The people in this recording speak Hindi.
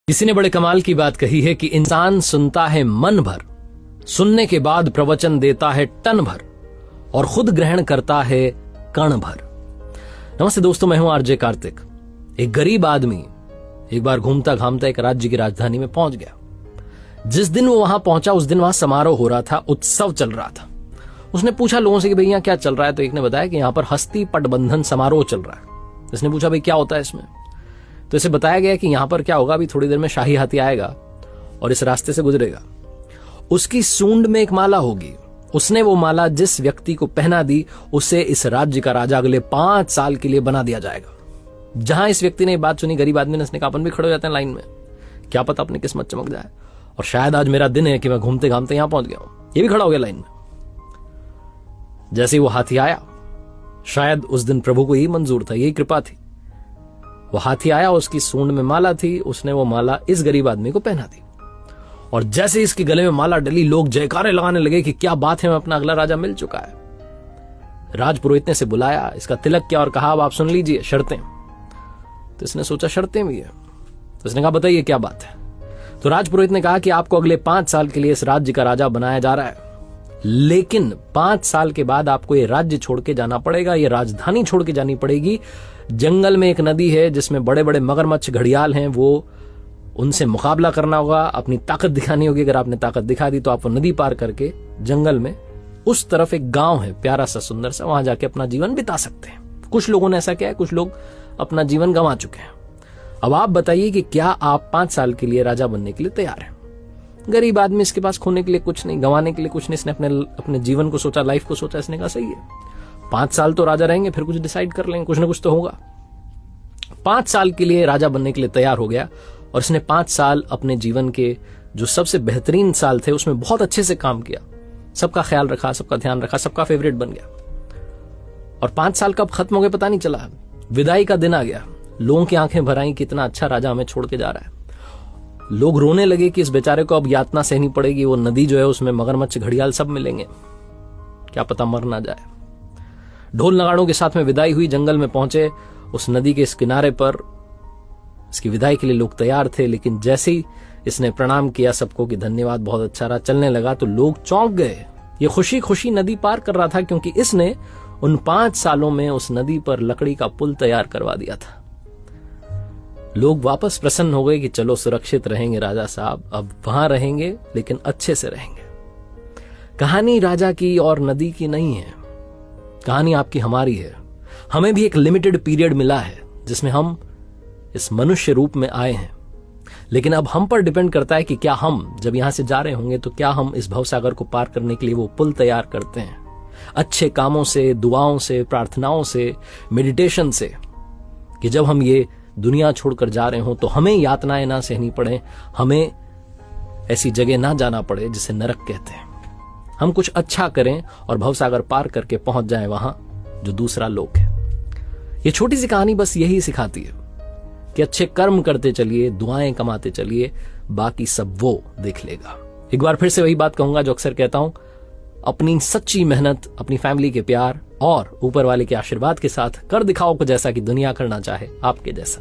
किसी ने बड़े कमाल की बात कही है कि इंसान सुनता है मन भर, सुनने के बाद प्रवचन देता है टन भर और खुद ग्रहण करता है कण भर। नमस्ते दोस्तों, मैं हूं आरजे कार्तिक। एक गरीब आदमी एक बार घूमता घामता एक राज्य की राजधानी में पहुंच गया। जिस दिन वो वहां पहुंचा उस दिन वहां समारोह हो रहा था, उत्सव चल रहा था। उसने पूछा लोगों से कि भैया क्या चल रहा है, तो एक ने बताया कि यहां पर हस्ती पटबंधन समारोह चल रहा है। इसने पूछा भाई क्या होता है इसमें, तो इसे बताया गया कि यहां पर क्या होगा, अभी थोड़ी देर में शाही हाथी आएगा और इस रास्ते से गुजरेगा। उसकी सूंड में एक माला होगी, उसने वो माला जिस व्यक्ति को पहना दी उसे इस राज्य का राजा अगले 5 साल के लिए बना दिया जाएगा। जहां इस व्यक्ति ने बात सुनी, गरीब आदमी ने, उसने कहा अपन भी खड़े हो जाते हैं लाइन में, क्या पता अपनी किस्मत चमक जाए और शायद आज मेरा दिन है कि मैं घूमते घामते यहां पहुंच गया हूं। ये भी खड़ा हो गया लाइन में। जैसे ही वो हाथी आया, शायद उस दिन प्रभु को यही मंजूर था, यही कृपा थी। वो हाथी आया, उसकी सूंड में माला थी, उसने वो माला इस गरीब आदमी को पहना दी और जैसे इसके गले में माला डली, लोग जयकारे लगाने लगे कि क्या बात है, मैं अपना अगला राजा मिल चुका है। राजपुरोहित ने से बुलाया, इसका तिलक किया और कहा अब आप सुन लीजिए शर्तें। तो इसने सोचा शर्तें भी है, तो इसने कहा बताइए क्या बात है। तो राजपुरोहित ने कहा कि आपको अगले 5 साल के लिए इस राज्य का राजा बनाया जा रहा है, लेकिन 5 साल के बाद आपको ये राज्य छोड़ के जाना पड़ेगा, ये राजधानी छोड़ के जानी पड़ेगी। जंगल में एक नदी है जिसमें बड़े बड़े मगरमच्छ घड़ियाल हैं, वो उनसे मुकाबला करना होगा, अपनी ताकत दिखानी होगी। अगर आपने ताकत दिखा दी तो आप वो नदी पार करके जंगल में उस तरफ एक गांव है प्यारा सा सुंदर सा, वहां जाके अपना जीवन बिता सकते हैं। कुछ लोगों ने ऐसा किया है, कुछ लोग अपना जीवन गंवा चुके हैं। अब आप बताइए कि क्या आप 5 साल के लिए राजा बनने के लिए तैयार हैं? गरीब आदमी, इसके पास खोने के लिए कुछ नहीं, गंवाने के लिए कुछ नहीं। इसने अपने जीवन को सोचा, लाइफ को सोचा। इसने कहा सही है, 5 साल तो राजा रहेंगे, फिर कुछ डिसाइड कर लेंगे, कुछ ना कुछ तो होगा। 5 साल के लिए राजा बनने के लिए तैयार हो गया और इसने 5 साल अपने जीवन के जो सबसे बेहतरीन साल थे उसमें बहुत अच्छे से काम किया, सबका ख्याल रखा, सबका ध्यान रखा, सबका फेवरेट बन गया। और 5 साल कब खत्म हो गए पता नहीं चला। विदाई का दिन आ गया, लोगों की आंखें भर आई, कितना अच्छा राजा हमें छोड़ के जा रहा है। लोग रोने लगे कि इस बेचारे को अब यातना सहनी पड़ेगी। वो नदी जो है उसमें मगरमच्छ घड़ियाल सब मिलेंगे, क्या पता मर ना जाए। ढोल नगाड़ों के साथ में विदाई हुई, जंगल में पहुंचे। उस नदी के इस किनारे पर इसकी विदाई के लिए लोग तैयार थे, लेकिन जैसे ही इसने प्रणाम किया सबको कि धन्यवाद, बहुत अच्छा रहा, चलने लगा, तो लोग चौंक गए। ये खुशी खुशी नदी पार कर रहा था क्योंकि इसने उन 5 सालों में उस नदी पर लकड़ी का पुल तैयार करवा दिया था। लोग वापस प्रसन्न हो गए कि चलो सुरक्षित रहेंगे राजा साहब, अब वहां रहेंगे लेकिन अच्छे से रहेंगे। कहानी राजा की और नदी की नहीं है, कहानी आपकी हमारी है। हमें भी एक लिमिटेड पीरियड मिला है जिसमें हम इस मनुष्य रूप में आए हैं, लेकिन अब हम पर डिपेंड करता है कि क्या हम जब यहां से जा रहे होंगे तो क्या हम इस भवसागर को पार करने के लिए वो पुल तैयार करते हैं, अच्छे कामों से, दुआओं से, प्रार्थनाओं से, मेडिटेशन से, कि जब हम ये दुनिया छोड़कर जा रहे हों तो हमें यातनाएं ना सहनी पड़े, हमें ऐसी जगह ना जाना पड़े जिसे नरक कहते हैं। हम कुछ अच्छा करें और भवसागर पार करके पहुंच जाएं वहां जो दूसरा लोक है। ये छोटी सी कहानी बस यही सिखाती है कि अच्छे कर्म करते चलिए, दुआएं कमाते चलिए, बाकी सब वो देख लेगा। एक बार फिर से वही बात कहूंगा जो अक्सर कहता हूं, अपनी सच्ची मेहनत, अपनी फैमिली के प्यार और ऊपर वाले के आशीर्वाद के साथ कर दिखाओ कुछ ऐसा कि दुनिया करना चाहे आपके जैसा।